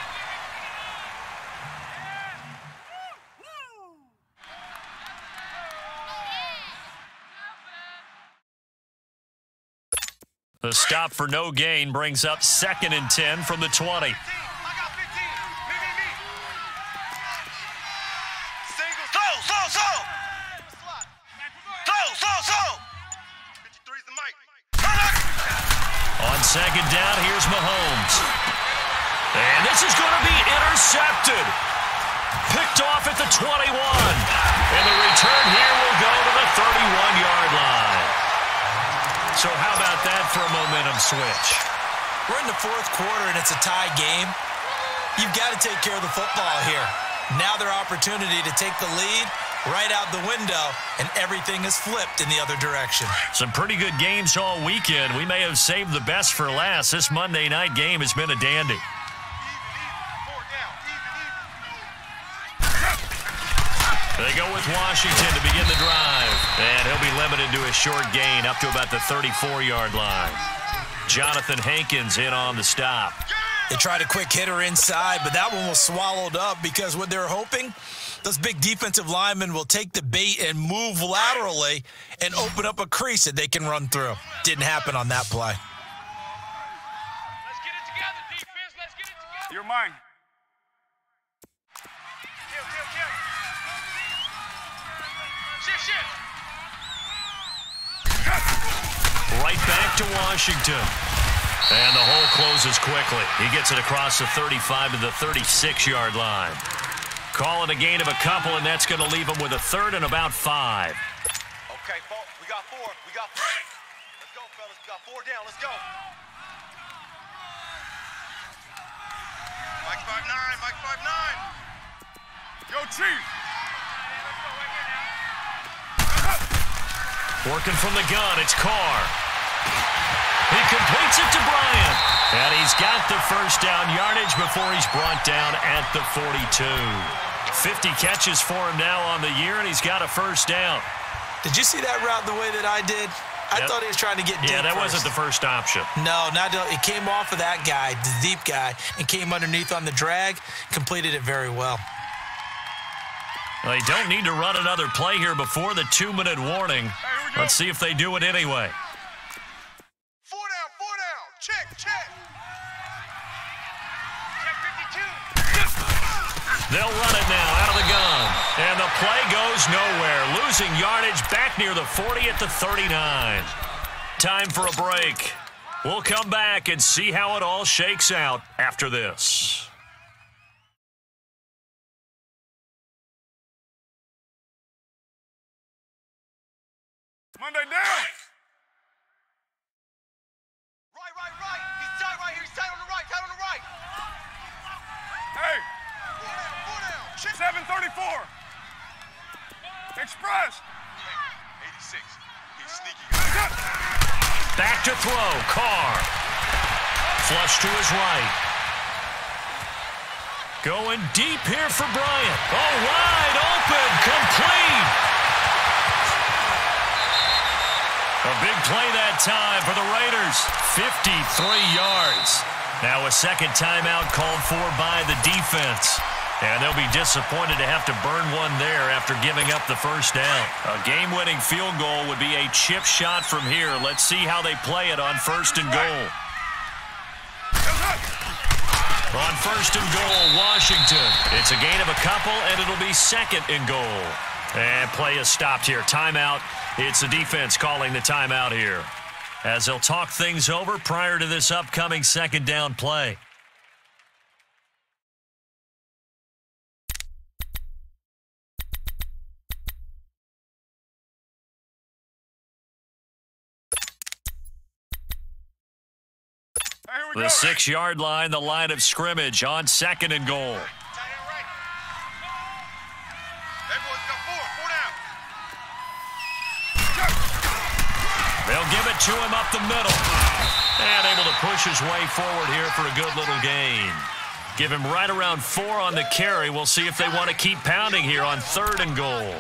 The stop for no gain brings up 2nd and 10 from the 20. On 2nd down, here's Mahomes. And this is going to be intercepted. Picked off at the 21. And the return here will go to the 31-yard line. So how about that for a momentum switch? We're in the 4th quarter, and it's a tie game. You've got to take care of the football here. Now their opportunity to take the lead right out the window, and everything is flipped in the other direction. Some pretty good games all weekend. We may have saved the best for last. This Monday night game has been a dandy. They go with Washington to begin the drive. And he'll be limited to a short gain up to about the 34-yard line. Jonathan Hankins in on the stop. They tried a quick hitter inside, but that one was swallowed up because what they're hoping, those big defensive linemen will take the bait and move laterally and open up a crease that they can run through. Didn't happen on that play. Let's get it together, defense. Let's get it together. You're mine. Kill. Shift. Right back to Washington. And the hole closes quickly. He gets it across the 35 to the 36-yard line. Call it a gain of a couple, and that's going to leave him with a third and about 5. Okay, we got 4. We got 4. Let's go, fellas. We got 4 down. Let's go. Mike 5'9". Mike 5'9". Yo, Chief. Working from the gun, it's Carr. He completes it to Bryant. And he's got the first down yardage before he's brought down at the 42. 50 catches for him now on the year, and he's got a first down. Did you see that route the way that I did? I thought he was trying to get deep. Yeah, that first. wasn't the first option. No, it came off of that guy, the deep guy, and came underneath on the drag, completed it very well. They don't need to run another play here before the 2-minute warning. Let's see if they do it anyway. 4 down. Check. Check 52. They'll run it now out of the gun. And the play goes nowhere. Losing yardage back near the 40 at the 39. Time for a break. We'll come back and see how it all shakes out after this. Monday down. Right. He's tight right here. He's tight on the right. Hey. 4 down. Check. 734. Express. 86. He's sneaky. Back to throw. Carr. Flush to his right. Going deep here for Bryant. Oh, wide open. Complete. A big play that time for the Raiders. 53 yards. Now a second timeout called for by the defense. And they'll be disappointed to have to burn one there after giving up the first down. A game-winning field goal would be a chip shot from here. Let's see how they play it on first and goal. On first and goal, Washington. It's a gain of a couple, and it'll be second and goal. And play is stopped here. Timeout. It's the defense calling the timeout here, as they'll talk things over prior to this upcoming second down play. The 6-yard line, the line of scrimmage on second and goal. They'll give it to him up the middle. And able to push his way forward here for a good little gain. Give him right around 4 on the carry. We'll see if they want to keep pounding here on third and goal.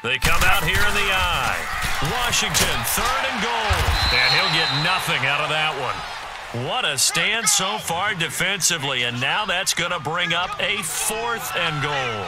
They come out here in the eye. Washington, third and goal. And he'll get nothing out of that one. What a stand so far defensively. And now that's going to bring up a fourth and goal.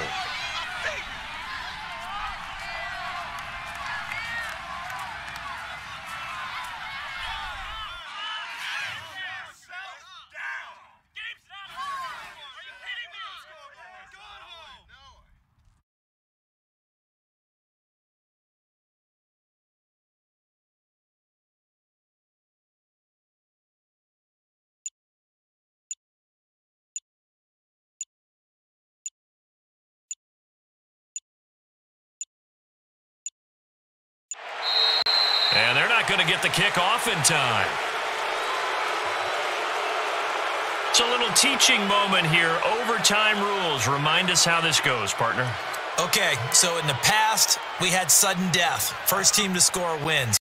going to get the kick off in time. It's a little teaching moment here. Overtime rules. Remind us how this goes, partner. Okay, so in the past, we had sudden death. First team to score wins.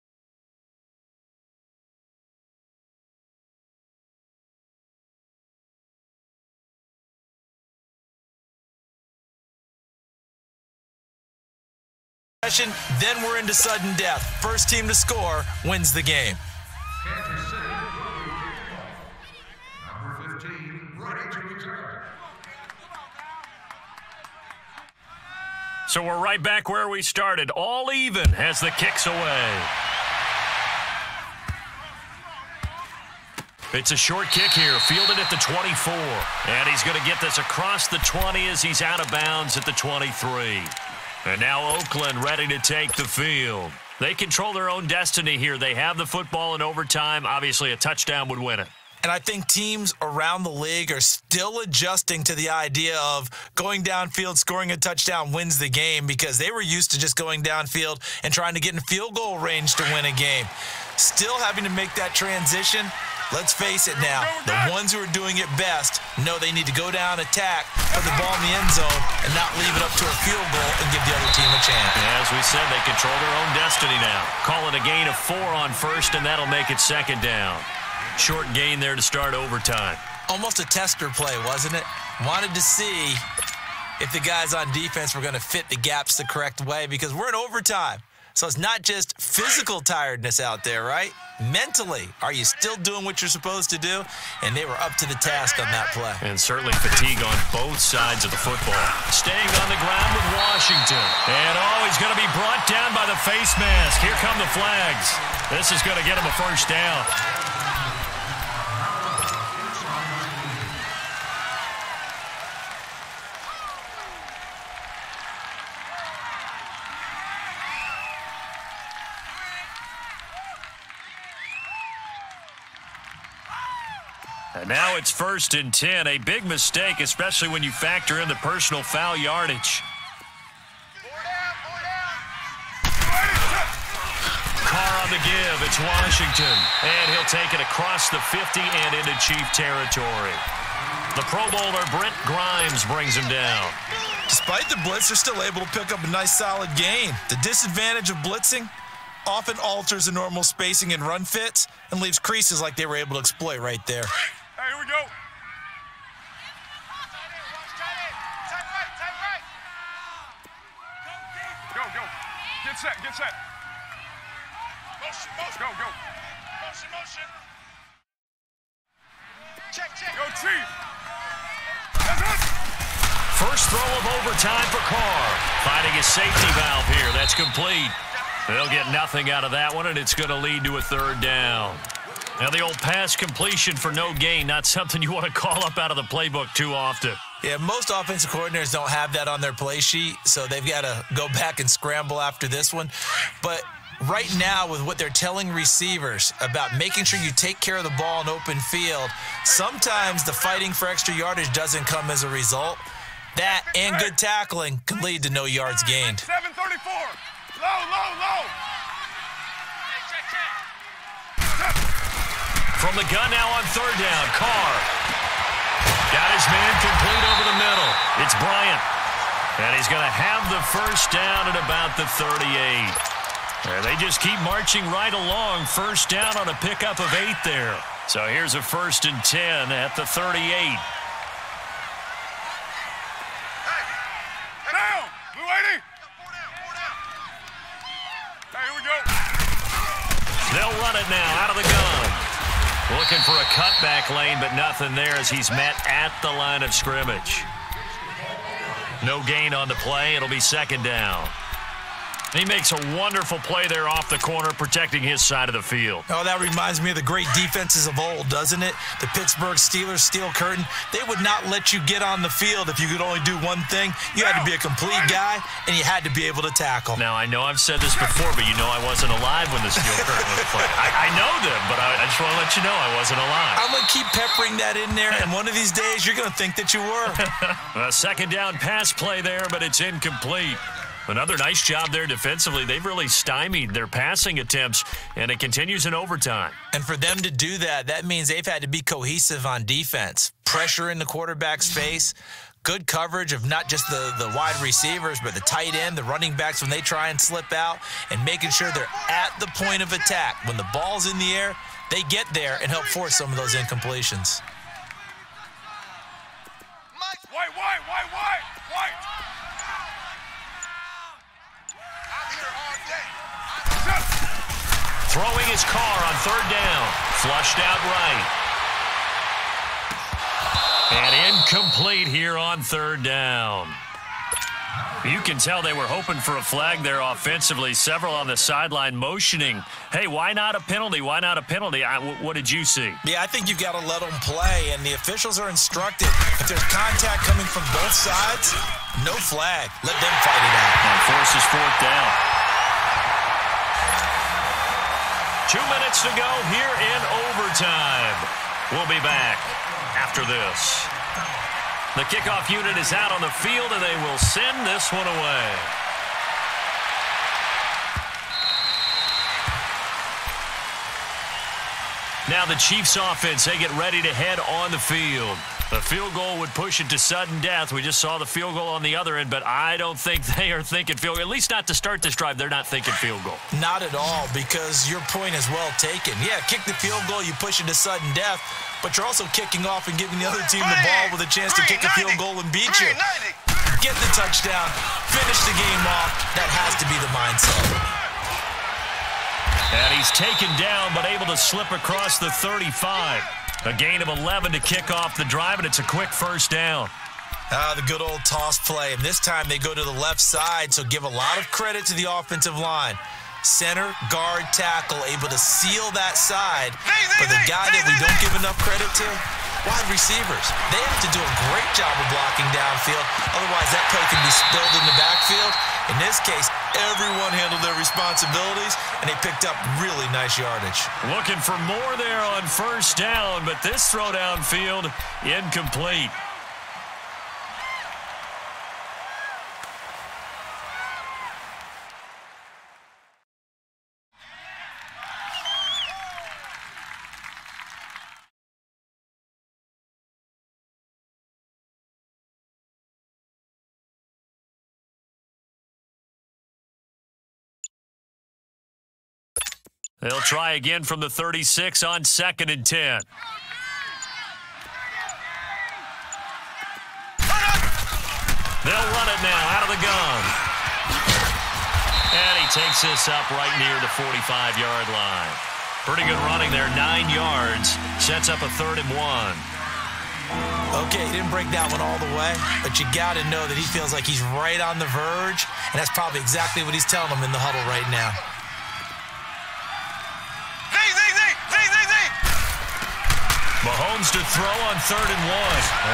Then we're into sudden death. First team to score wins the game. Kansas City, number 15, ready to return. So we're right back where we started. All even as the kick's away. It's a short kick here, fielded at the 24. And he's going to get this across the 20 as he's out of bounds at the 23. And now Oakland ready to take the field. They control their own destiny here. They have the football in overtime. Obviously, a touchdown would win it. And I think teams around the league are still adjusting to the idea of going downfield, scoring a touchdown wins the game, because they were used to just going downfield and trying to get in field goal range to win a game. Still having to make that transition. Let's face it now, the ones who are doing it best know they need to go down, attack, put the ball in the end zone, and not leave it up to a field goal and give the other team a chance. As we said, they control their own destiny now. Call it a gain of 4 on first, and that'll make it second down. Short gain there to start overtime. Almost a tester play, wasn't it? Wanted to see if the guys on defense were going to fit the gaps the correct way, because we're in overtime. So it's not just physical tiredness out there, right? Mentally, are you still doing what you're supposed to do? And they were up to the task on that play. And certainly fatigue on both sides of the football. Staying on the ground with Washington. And he's going to be brought down by the face mask. Here come the flags. This is going to get him a first down. And now it's 1st and 10. A big mistake, especially when you factor in the personal foul yardage. Carr on the give. It's Washington. And he'll take it across the 50 and into Chief territory. The Pro Bowler, Brent Grimes, brings him down. Despite the blitz, they're still able to pick up a nice, solid gain. The disadvantage of blitzing often alters the normal spacing and run fits and leaves creases like they were able to exploit right there. Hey, here we go. Go, go. Get set, get set. Motion, motion. Go, go. Motion, motion. Check, check. Go, Chief. That's it. First throw of overtime for Carr. Finding his safety valve here. That's complete. They'll get nothing out of that one, and it's going to lead to a 3rd down. Now, the old pass completion for no gain, not something you want to call up out of the playbook too often. Yeah, most offensive coordinators don't have that on their play sheet, so they've got to go back and scramble after this one. But right now, with what they're telling receivers about making sure you take care of the ball in open field, sometimes the fighting for extra yardage doesn't come as a result. That and good tackling can lead to no yards gained. 734. Low, low, low. From the gun now on 3rd down, Carr. Got his man complete over the middle. It's Bryant. And he's going to have the first down at about the 38. And they just keep marching right along. First down on a pickup of 8 there. So here's a 1st and 10 at the 38. Hey, down, Blue 80. Hey, here we go. They'll run it now out of the gun. Looking for a cutback lane, but nothing there as he's met at the line of scrimmage. No gain on the play. It'll be 2nd down. He makes a wonderful play there off the corner, protecting his side of the field. Oh, that reminds me of the great defenses of old, doesn't it? The Pittsburgh Steelers steel curtain. They would not let you get on the field if you could only do one thing. You had to be a complete guy, and you had to be able to tackle. Now, I know I've said this before, but you know I wasn't alive when the steel curtain was played. I know them, but I just want to let you know I wasn't alive. I'm going to keep peppering that in there, and one of these days you're going to think that you were. A 2nd down pass play there, but it's incomplete. Another nice job there defensively. They've really stymied their passing attempts, and it continues in overtime. And for them to do that, that means they've had to be cohesive on defense. Pressure in the quarterback's face, good coverage of not just the wide receivers, but the tight end, the running backs when they try and slip out, and making sure they're at the point of attack. When the ball's in the air, they get there and help force some of those incompletions. White. Throwing his car on third down. Flushed out right. And incomplete here on third down. You can tell they were hoping for a flag there offensively. Several on the sideline motioning, hey, why not a penalty? Why not a penalty? What did you see? Yeah, I think you've got to let them play, and the officials are instructed. If there's contact coming from both sides, no flag. Let them fight it out. And forces fourth down. 2 minutes to go here in overtime. We'll be back after this. The kickoff unit is out on the field, and they will send this one away. Now the Chiefs offense, they get ready to head on the field. The field goal would push it to sudden death. We just saw the field goal on the other end, but I don't think they are thinking field goal. At least not to start this drive. They're not thinking field goal. Not at all, because your point is well taken. Yeah, kick the field goal, you push it to sudden death, but you're also kicking off and giving the other team the ball with a chance to kick a field goal and beat you. Get the touchdown, finish the game off. That has to be the mindset. And he's taken down, but able to slip across the 35. A gain of 11 to kick off the drive, and it's a quick first down. The good old toss play, and this time they go to the left side, so give a lot of credit to the offensive line. Center, guard, tackle, able to seal that side. But the guy that we don't give enough credit to, wide receivers. They have to do a great job of blocking downfield. Otherwise, that play can be spilled in the backfield. In this case, everyone handled their responsibilities, and they picked up really nice yardage. Looking for more there on first down, but this throw downfield, incomplete. They'll try again from the 36 on 2nd and 10. They'll run it now out of the gun. And he takes this up right near the 45-yard line. Pretty good running there, 9 yards. Sets up a 3rd and 1. Okay, he didn't break that one all the way, but you got to know that he feels like he's right on the verge, and that's probably exactly what he's telling them in the huddle right now. Mahomes to throw on 3rd and 1.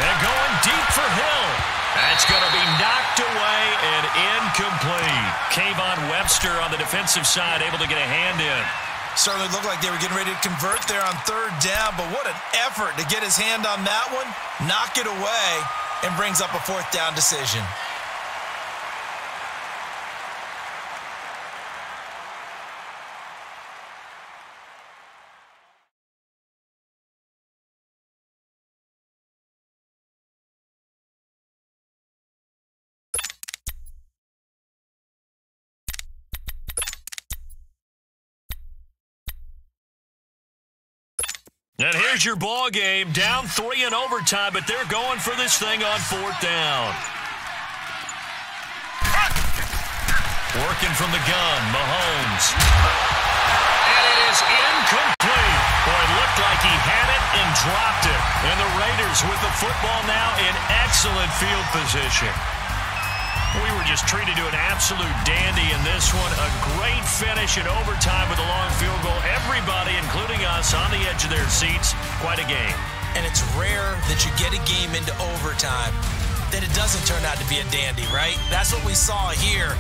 And going deep for Hill. That's going to be knocked away and incomplete. Kayvon Webster on the defensive side able to get a hand in. Certainly looked like they were getting ready to convert there on 3rd down, but what an effort to get his hand on that one, knock it away, and brings up a 4th down decision. And here's your ball game, down 3 in overtime, but they're going for this thing on 4th down. Working from the gun, Mahomes. And it is incomplete. Boy, it looked like he had it and dropped it. And the Raiders with the football now in excellent field position. We were just treated to an absolute dandy in this one. A great finish in overtime with a long field goal. Everybody, including us, on the edge of their seats. Quite a game. And it's rare that you get a game into overtime that it doesn't turn out to be a dandy, right? That's what we saw here.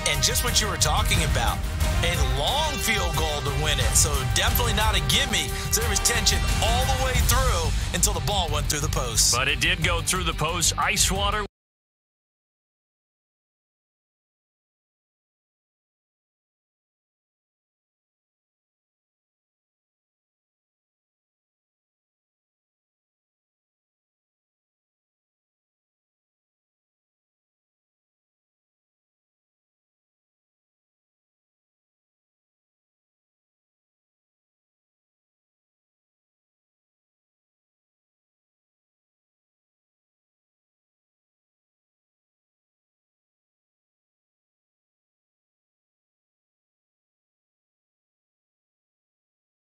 And just what you were talking about, a long field goal to win it. So definitely not a gimme. So there was tension all the way through until the ball went through the post. But it did go through the post. Ice water